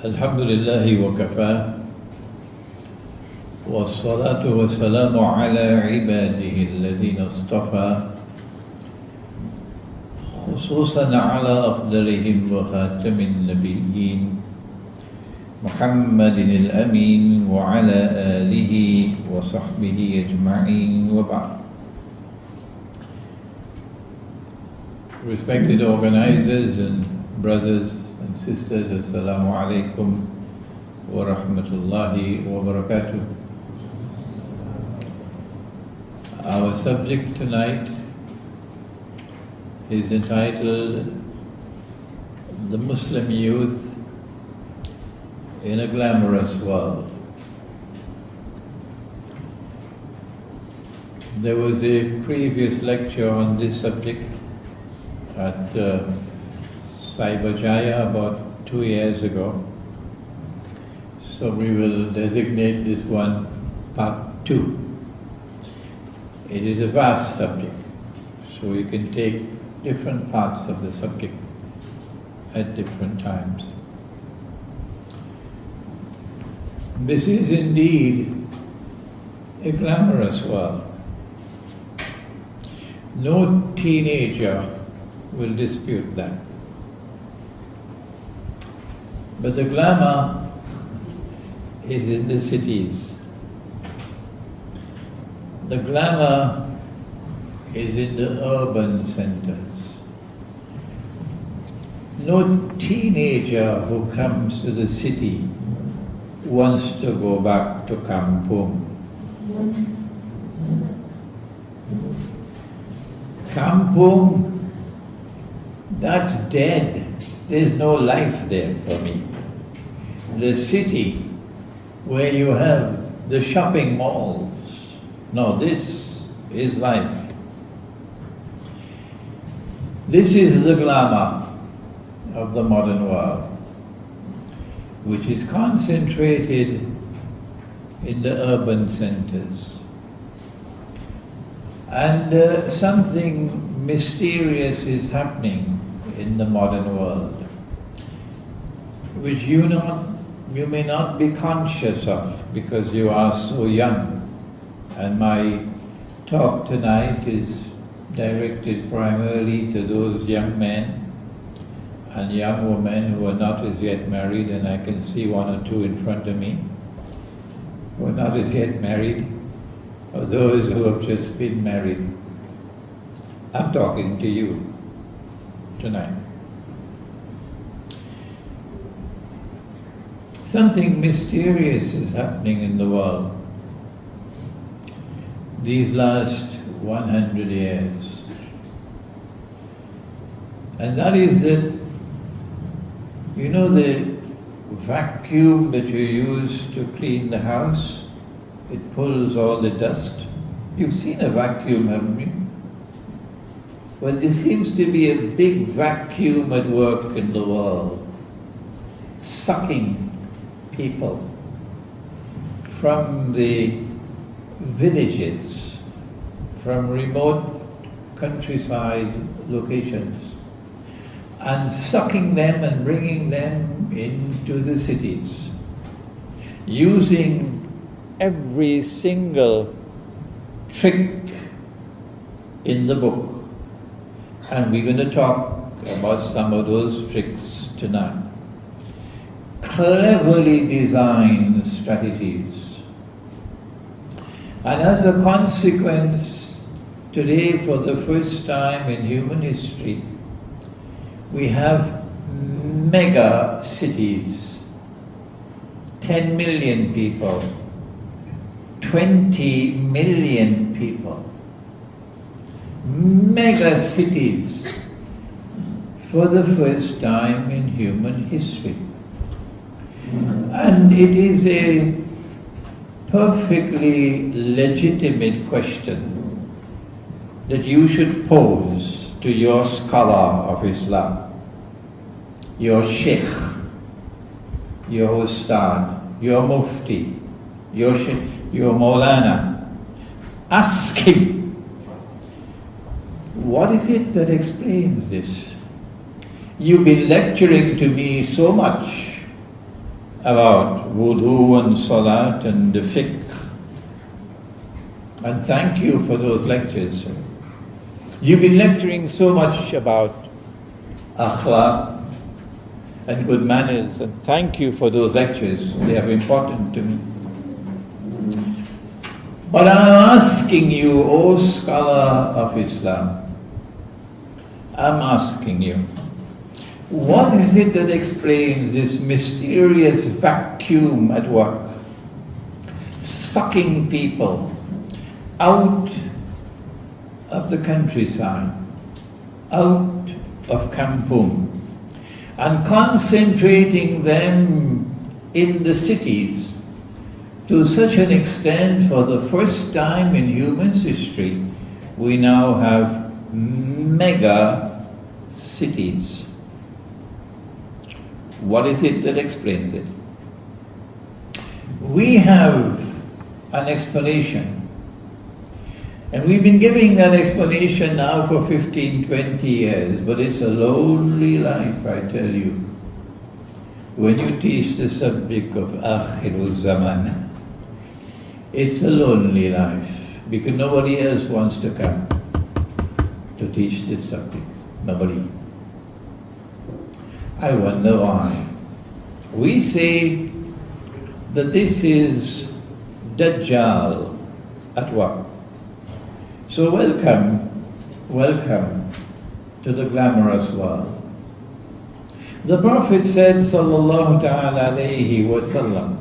الحمد لله وكفى والصلاة والسلام على عباده الذين اصطفى خصوصا على أفضلهم وخاتم النبيين محمد الأمين وعلى آله وصحبه أجمعين وبعد. Respected organizers and brothers and sisters, Assalamu alaikum wa rahmatullahi wa barakatuh. Our subject tonight is entitled The Muslim Youth in a Glamorous World. There was a previous lecture on this subject at Cyberjaya about 2 years ago. So we will designate this one part 2. It is a vast subject, so we can take different parts of the subject at different times. This is indeed a glamorous world. No teenager will dispute that. But the glamour is in the cities. The glamour is in the urban centers. No teenager who comes to the city wants to go back to kampung. Kampung, that's dead. There's no life there for me. The city where you have the shopping malls, no, this is life. This is the glamour of the modern world, which is concentrated in the urban centers. And something mysterious is happening in the modern world, which you may not be conscious of because you are so young. And my talk tonight is directed primarily to those young men and young women who are not as yet married, and I can see one or two in front of me who are not as yet married, or those who have just been married. I'm talking to you tonight. Something mysterious is happening in the world these last 100 years. And that is that, you know, the vacuum that you use to clean the house, it pulls all the dust. You've seen a vacuum, haven't you? Well, there seems to be a big vacuum at work in the world, sucking people from the villages, from remote countryside locations, and sucking them and bringing them into the cities, using every single trick in the book. And we're going to talk about some of those tricks tonight. Cleverly designed strategies. And as a consequence, today for the first time in human history, we have mega cities, 10 million people, 20 million people, mega cities for the first time in human history. And it is a perfectly legitimate question that you should pose to your scholar of Islam, your Sheikh, your Ustad, your Mufti, your Maulana. Ask him, what is it that explains this? You've been lecturing to me so much about wudu and salat and the fiqh. And thank you for those lectures. You've been lecturing so much about akhlaq and good manners, and thank you for those lectures. They are important to me. But I'm asking you, O scholar of Islam, I'm asking you, what is it that explains this mysterious vacuum at work, sucking people out of the countryside, out of Kampung, and concentrating them in the cities to such an extent, for the first time in human history, we now have mega cities. What is it that explains it? We have an explanation. And we've been giving that explanation now for 15, 20 years, but it's a lonely life, I tell you. When you teach the subject of Akhirul Zaman, it's a lonely life, because nobody else wants to come to teach this subject. Nobody. I wonder why. We say that this is Dajjal at work. So welcome to the glamorous world. The Prophet said, sallallahu ta'ala alayhi wa sallam,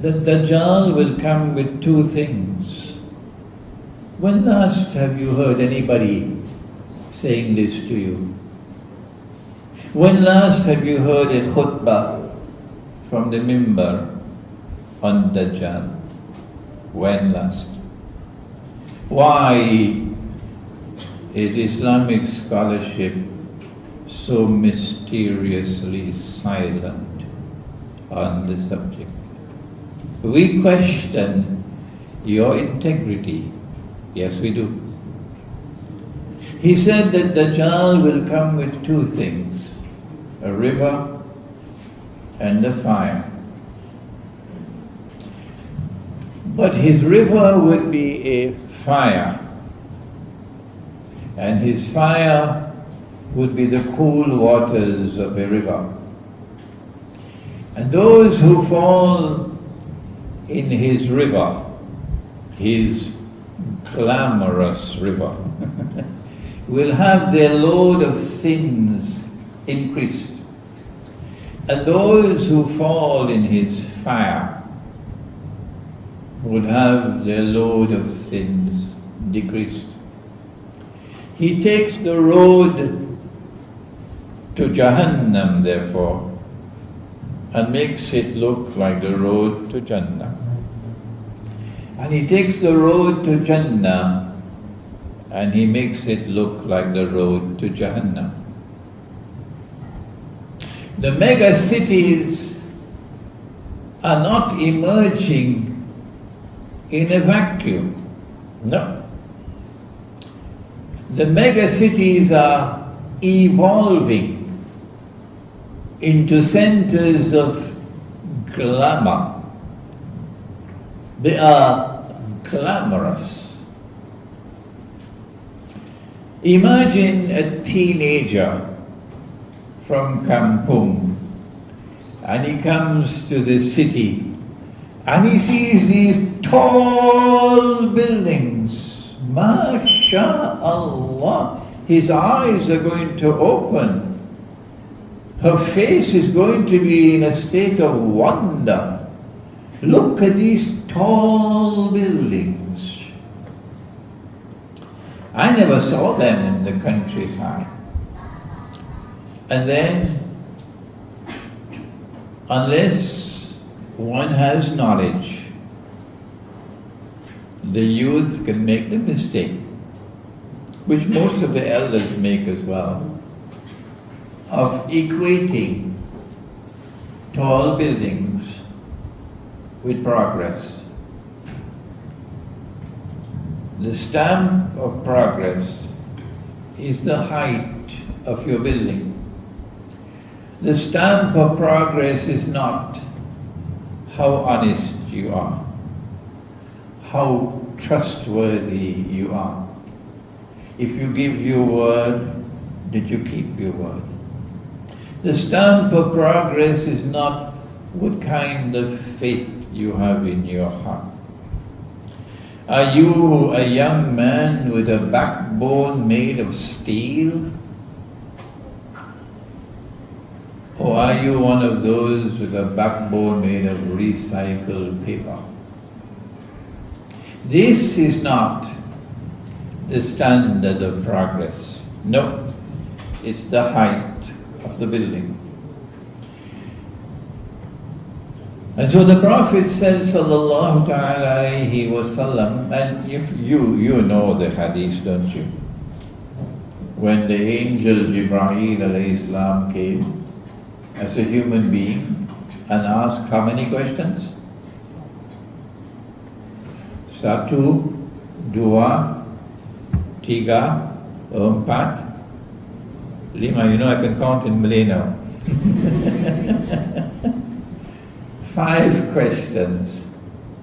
that Dajjal will come with two things. When last have you heard anybody saying this to you? When last have you heard a khutbah from the mimbar on Dajjal? When last? Why is Islamic scholarship so mysteriously silent on the subject? We question your integrity. Yes, we do. He said that Dajjal will come with two things, a river and a fire. But his river would be a fire, and his fire would be the cool waters of a river. And those who fall in his river, his glamorous river, will have their load of sins increased. And those who fall in his fire would have their load of sins decreased. He takes the road to Jahannam, therefore, and makes it look like the road to Jannah. And he takes the road to Jannah and he makes it look like the road to Jahannam. The mega cities are not emerging in a vacuum. No. The mega cities are evolving into centers of glamour. They are glamorous. Imagine a teenager from Kampung, and he comes to the city and he sees these tall buildings. MashaAllah, his eyes are going to open. Her face is going to be in a state of wonder. Look at these tall buildings. I never saw them in the countryside. And then, unless one has knowledge, the youth can make the mistake, which most of the elders make as well, of equating tall buildings with progress. The stamp of progress is the height of your building. The stamp of progress is not how honest you are, how trustworthy you are. If you give your word, did you keep your word? The stamp of progress is not what kind of faith you have in your heart. Are you a young man with a backbone made of steel? Or are you one of those with a backbone made of recycled paper? This is not the standard of progress. No, it's the height of the building. And so the Prophet said, sallallahu ta'ala alayhi wa sallam, and if you know the hadith, don't you? When the angel Jibreel alayhi salam came as a human being and asked how many questions? Satu, dua, tiga, empat, lima. You know I can count in Malay now. 5 questions.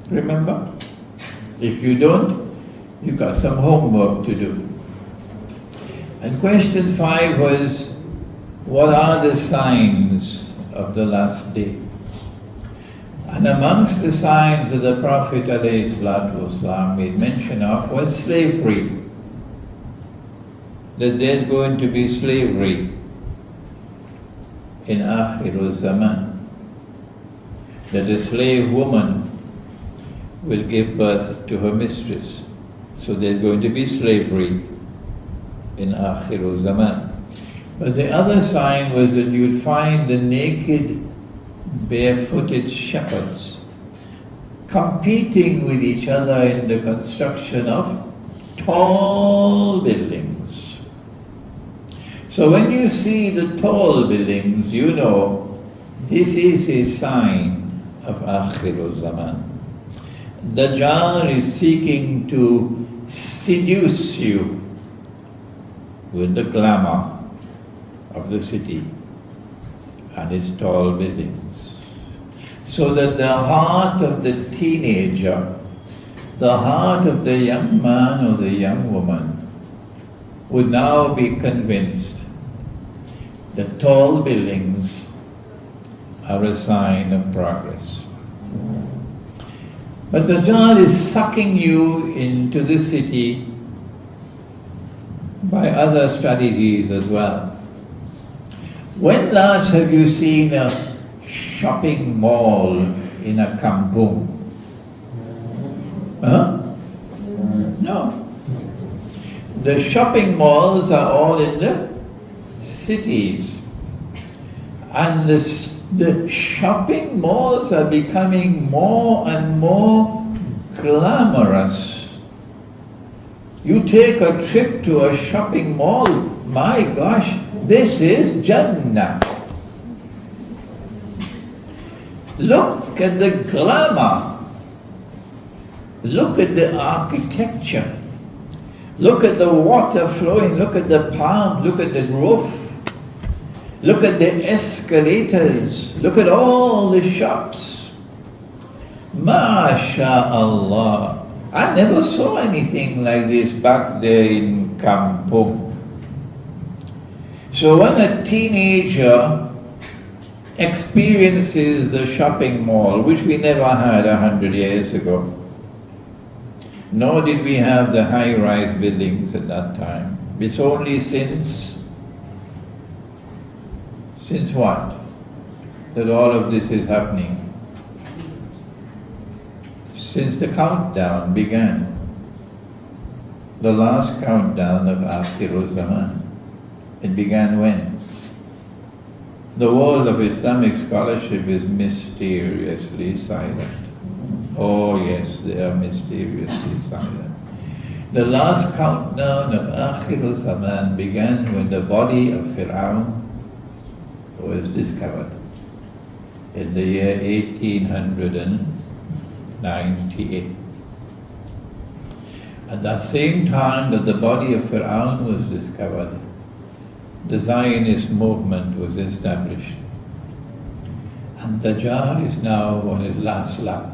Remember? If you don't, you've got some homework to do. And question 5 was, what are the signs of the last day? And amongst the signs of the Prophet ﷺ made mention of was slavery. That there's going to be slavery in Akhirul Zaman. That a slave woman will give birth to her mistress. So there's going to be slavery in Akhirul Zaman. But the other sign was that you'd find the naked, barefooted shepherds competing with each other in the construction of tall buildings. So when you see the tall buildings, you know this is a sign of Akhirul Zaman. Dajjal is seeking to seduce you with the glamour of the city and its tall buildings, so that the heart of the teenager, the heart of the young man or the young woman would now be convinced that tall buildings are a sign of progress. But the Dajjal is sucking you into the city by other strategies as well. When last have you seen a shopping mall in a kampung? Huh? No. The shopping malls are all in the cities. And the shopping malls are becoming more and more glamorous. You take a trip to a shopping mall, my gosh, this is Jannah. Look at the glamour. Look at the architecture. Look at the water flowing. Look at the palm. Look at the roof. Look at the escalators. Look at all the shops. MashaAllah. I never saw anything like this back there in Kampung. So when a teenager experiences the shopping mall, which we never had 100 years ago, nor did we have the high-rise buildings at that time. It's only since what? That all of this is happening. Since the countdown began, the last countdown of Akhirul Zaman. It began when? The world of Islamic scholarship is mysteriously silent. Oh yes, they are mysteriously silent. The last countdown of Akhirul Zaman began when the body of Fir'aun was discovered in the year 1898. At that same time that the body of Fir'aun was discovered, the Zionist movement was established. And Dajjal is now on his last lap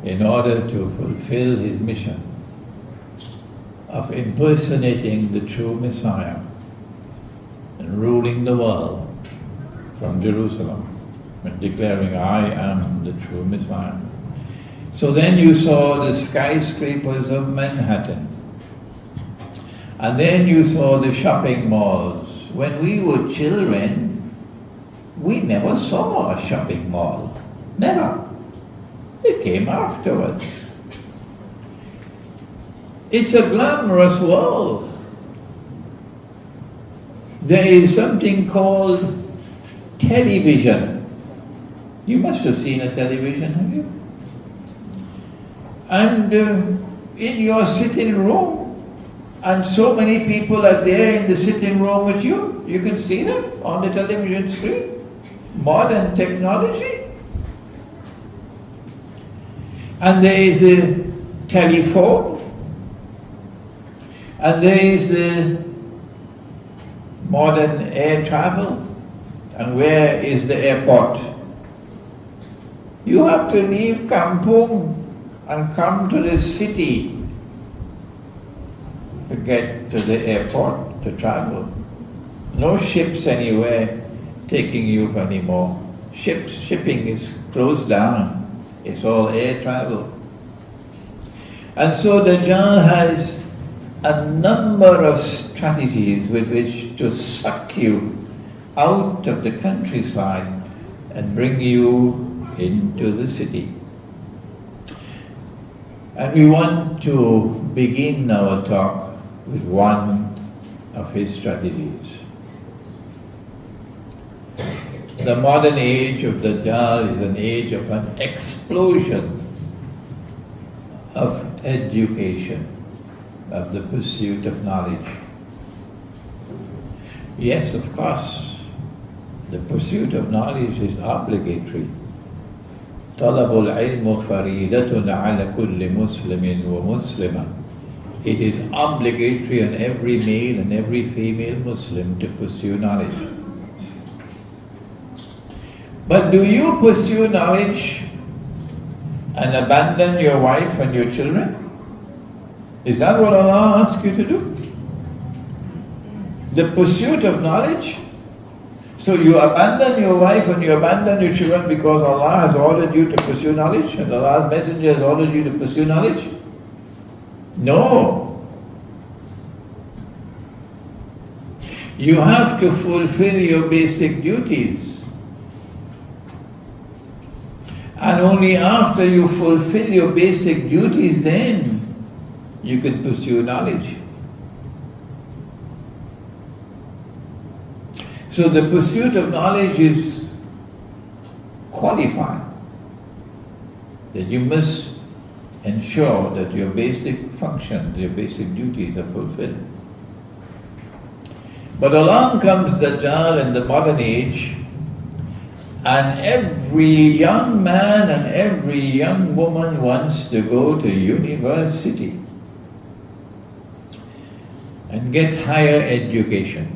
in order to fulfill his mission of impersonating the true Messiah and ruling the world from Jerusalem and declaring, I am the true Messiah. So then you saw the skyscrapers of Manhattan, and then you saw the shopping malls. When we were children, we never saw a shopping mall. Never. It came afterwards. It's a glamorous world. There is something called television. You must have seen a television, have you? And in your sitting room, and so many people are there in the sitting room with you, you can see them on the television screen. Modern technology. And there is a telephone, and there is a modern air travel. And where is the airport? You have to leave Kampung and come to the city to get to the airport to travel. No ships anywhere taking you anymore. Shipping is closed down. It's all air travel. And so Dajjal has a number of strategies with which to suck you out of the countryside and bring you into the city. And we want to begin our talk with one of his strategies. The modern age of Dajjal is an age of an explosion of education, of the pursuit of knowledge. Yes, of course, the pursuit of knowledge is obligatory. طلب العلم فريدة على كل مسلم ومسلمة. It is obligatory on every male and every female Muslim to pursue knowledge. But do you pursue knowledge and abandon your wife and your children? Is that what Allah asks you to do? The pursuit of knowledge? So you abandon your wife and you abandon your children because Allah has ordered you to pursue knowledge and Allah's Messenger has ordered you to pursue knowledge? No. You have to fulfill your basic duties. And only after you fulfill your basic duties, then you can pursue knowledge. So the pursuit of knowledge is qualified. That you must ensure that your basic functions, your basic duties are fulfilled. But along comes Dajjal in the modern age, and every young man and every young woman wants to go to university and get higher education.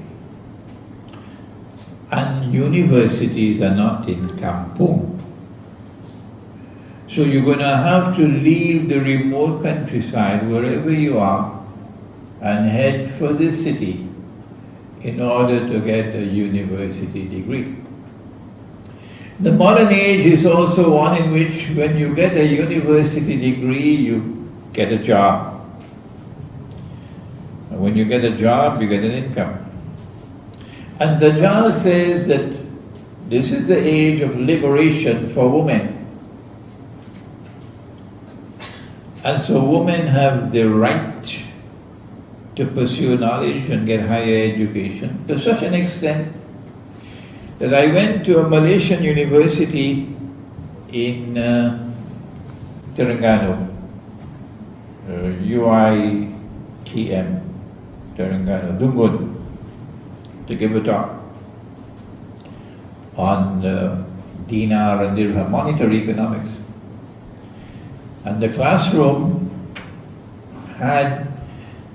And universities are not in Kampung. So you're going to have to leave the remote countryside, wherever you are, and head for the city in order to get a university degree. The modern age is also one in which when you get a university degree, you get a job. And when you get a job, you get an income. And Dajjal says that this is the age of liberation for women. And so women have the right to pursue knowledge and get higher education to such an extent that I went to a Malaysian university in Terengganu, UITM, Terengganu, Dungun, to give a talk on dinar and dirham, monetary economics. And the classroom had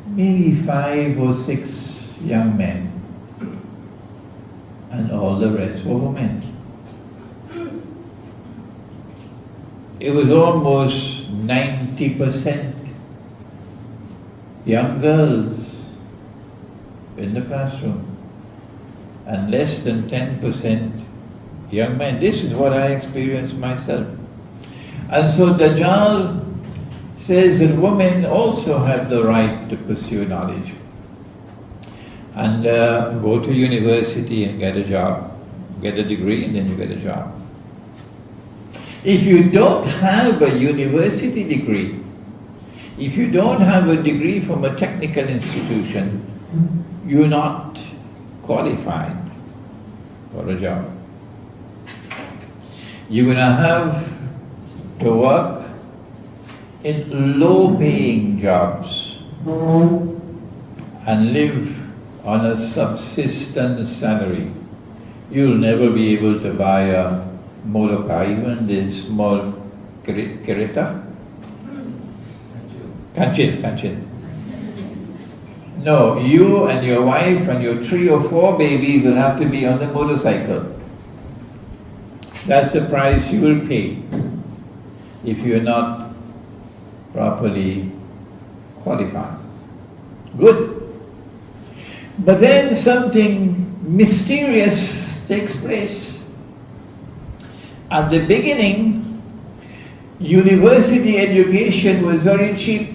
maybe 5 or 6 young men, and all the rest were women. it was almost 90% young girls in the classroom and less than 10% young men. This is what I experienced myself. And so Dajjal says that women also have the right to pursue knowledge and go to university and get a job, get a degree, and then you get a job. If you don't have a university degree, if you don't have a degree from a technical institution, you're not qualified for a job. You're going to have to work in low-paying jobs and live on a subsistence salary. You'll never be able to buy a motor car, even the small Kereta. Kancil. No, you and your wife and your 3 or 4 babies will have to be on the motorcycle. That's the price you will pay if you're not properly qualified. Good. But then something mysterious takes place. At the beginning, university education was very cheap.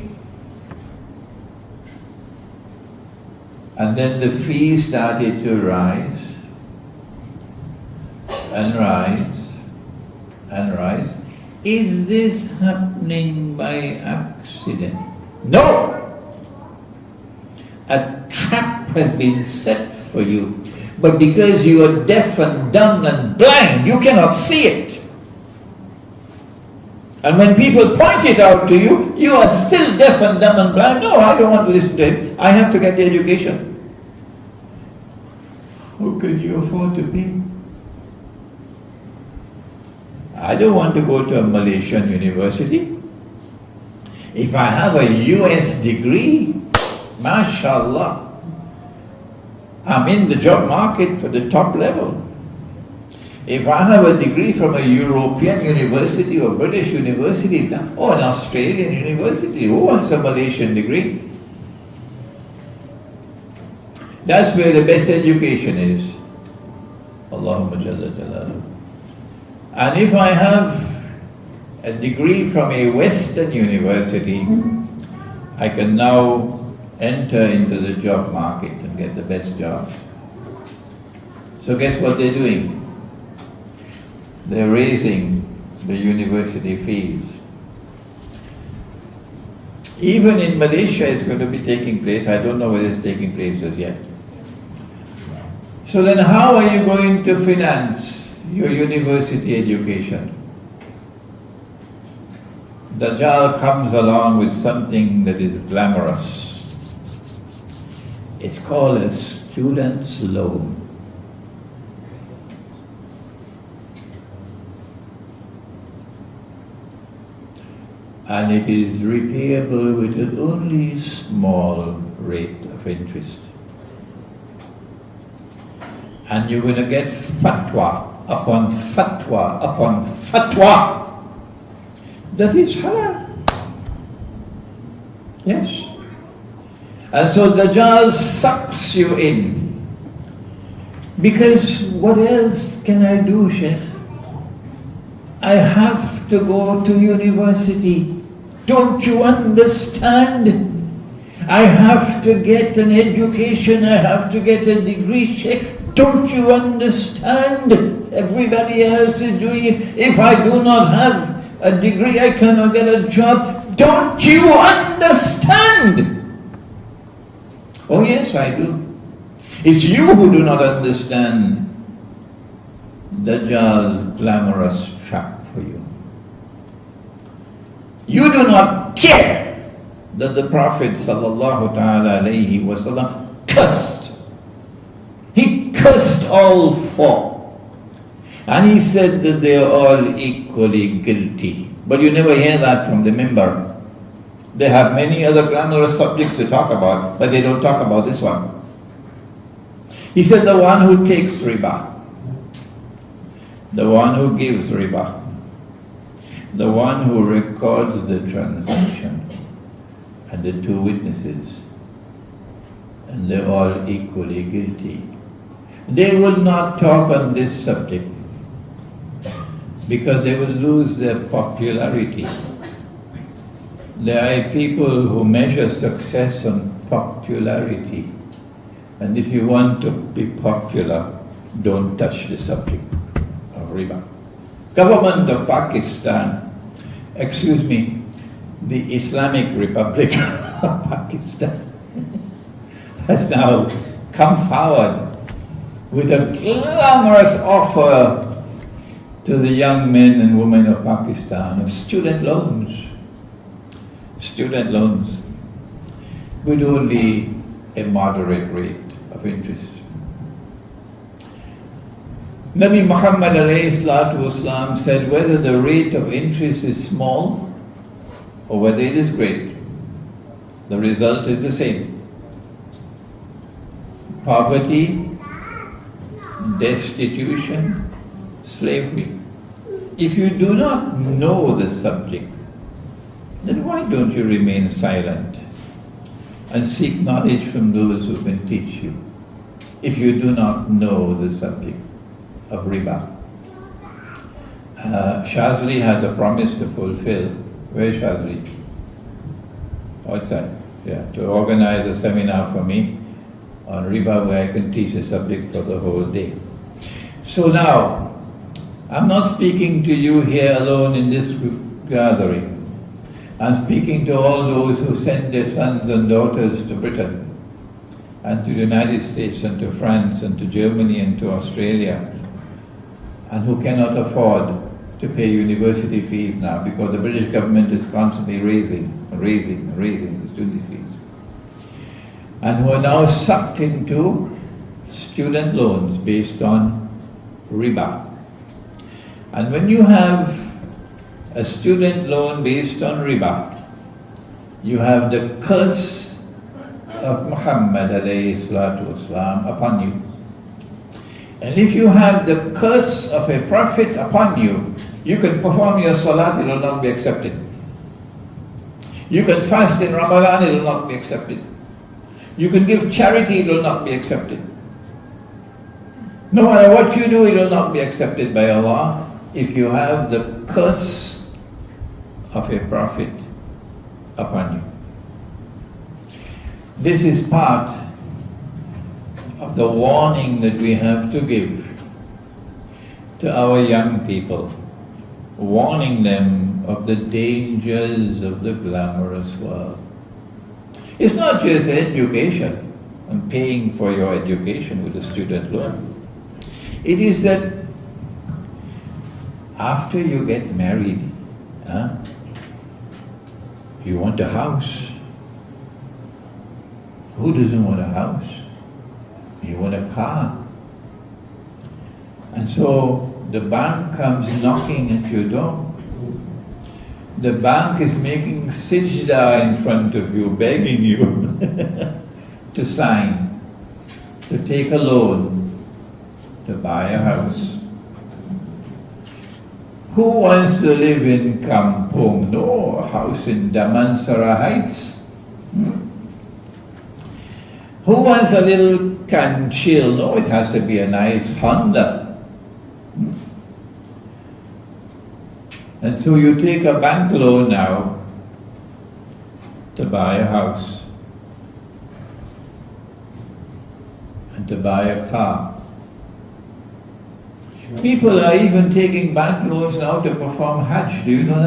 And then the fees started to rise and rise and rise. Is this happening by accident? No! A trap has been set for you. But because you are deaf and dumb and blind, you cannot see it. And when people point it out to you, you are still deaf and dumb and blind. No, I don't want to listen to it. I have to get the education. How can you afford to pay? I don't want to go to a Malaysian university. If I have a US degree, mashallah, I'm in the job market for the top level. If I have a degree from a European university or British university or an Australian university, who wants a Malaysian degree? That's where the best education is. Allahumma jalla jalaluhu. And if I have a degree from a Western university, I can now enter into the job market and get the best jobs. So guess what they're doing? They're raising the university fees. Even in Malaysia it's going to be taking place. I don't know whether it's taking place as yet. So then how are you going to finance your university education? Dajjal comes along with something that is glamorous. It's called a student's loan. And it is repayable with an only small rate of interest. And you're going to get fatwa upon fatwa upon fatwa that is halal. Yes. And so Dajjal sucks you in. Because what else can I do, Sheikh? I have to go to university. Don't you understand? I have to get an education, I have to get a degree, Sheikh. Don't you understand? Everybody else is doing it. If I do not have a degree, I cannot get a job. Don't you understand? Oh yes, I do. It's you who do not understand Dajjal's glamorous trap for you. You do not care that the Prophet sallallahu ta'ala alayhi wasallam cursed. He cursed all 4. And he said that they are all equally guilty. But you never hear that from the mimbar. They have many other glamorous subjects to talk about, but they don't talk about this one. He said the one who takes riba, the one who gives riba, the one who records the transaction and the two witnesses, and they're all equally guilty. They would not talk on this subject because they would lose their popularity. There are people who measure success on popularity, and if you want to be popular, don't touch the subject of riba. Government of Pakistan, excuse me, the Islamic Republic of Pakistan has now come forward with a glamorous offer to the young men and women of Pakistan of student loans with only a moderate rate of interest. Nabi Muhammad ﷺ said whether the rate of interest is small or whether it is great, the result is the same. Poverty, destitution, slavery. If you do not know the subject, then why don't you remain silent and seek knowledge from those who can teach you if you do not know the subject of riba? Shazli had a promise to fulfill. Where is Shazli? Outside. Yeah, to organize a seminar for me on riba where I can teach the subject for the whole day. So now, I'm not speaking to you here alone in this gathering. I'm speaking to all those who send their sons and daughters to Britain and to the United States and to France and to Germany and to Australia, and who cannot afford to pay university fees now because the British government is constantly raising the student fees, and who are now sucked into student loans based on riba. And when you have a student loan based on riba, you have the curse of Muhammad ﷺ upon you. And if you have the curse of a prophet upon you, you can perform your salat, it will not be accepted. You can fast in Ramadan, it will not be accepted. You can give charity, it will not be accepted. No matter what you do, it will not be accepted by Allah if you have the curse of a prophet upon you. This is part of the warning that we have to give to our young people, warning them of the dangers of the glamorous world. It's not just education and paying for your education with a student loan. It is that after you get married, you want a house. Who doesn't want a house? You want a car. And so the bank comes knocking at your door. The bank is making sajda in front of you, begging you to sign, to take a loan, to buy a house. Who wants to live in Kampung? No, a house in Damansara Heights. Who wants a little Kanchil? No, it has to be a nice Honda. And so you take a bank loan now to buy a house and to buy a car. People are even taking bank loans now to perform Hajj. Do you know that?